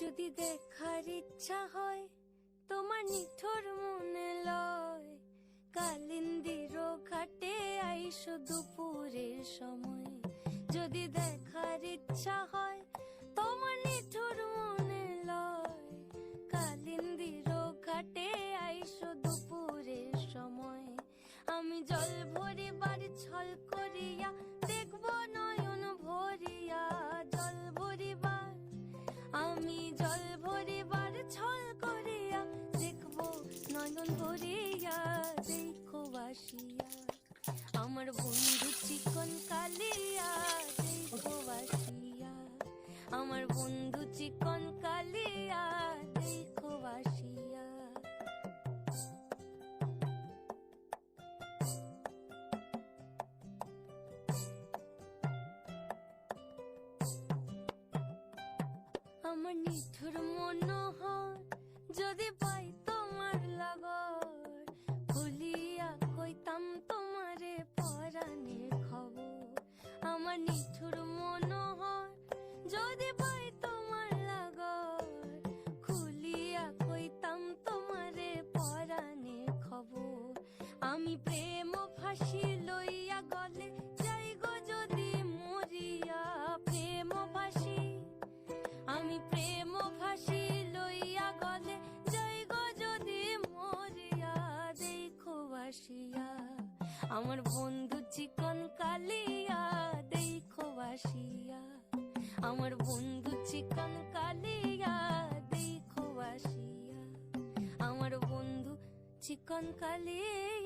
যদি দেখার ইচ্ছা হয় তোমার নিঠুর মনে লয়, কালিন্দির ঘাটে আইসো দুপুরের সময়। যদি দেখার ইচ্ছা হয় তোমার নিঠুর মনে লয়, কালিন্দির ঘাটে আইসো দুপুরের সময়। আমি জল ভরিবার ছল করিয়া দেখব নয়ন ভরিয়া, জল ভরিবার আমি জল ভরিবার ছল করিয়া দেখব নয়ন ভরিয়া। দেখো বাসিয়া আমার বন্ধু চিকন কালিয়া, দেখো বাসিয়া আমার বন্ধু চিকন কালিয়া, দেখো বাসিয়া। আমার নিঠুর মনোহর যদি পাই তোমার লাগর, ভুলিয়া কইতাম তোমারে পরাণের খবর। আমার নিঠুর মনোহর যদি পাই তোমার লাগর, খুলিয়া কইতাম তোমারে পরাণের খবর। আমি প্রেম ফাঁসি লইয়া গলে যাই গো যদি মরিয়া, প্রেম ফাঁসি আমি প্রেম ফাঁসি লইয়া গলে যাই গো যদি মরিয়া। দেখো বাসিয়া আমার বন্ধু চিকন কালিয়া, দেখো বাসিয়া আমার বন্ধু চিকন কালিয়া, দেখো বাসিয়া আমার বন্ধু চিকন কালিয়া।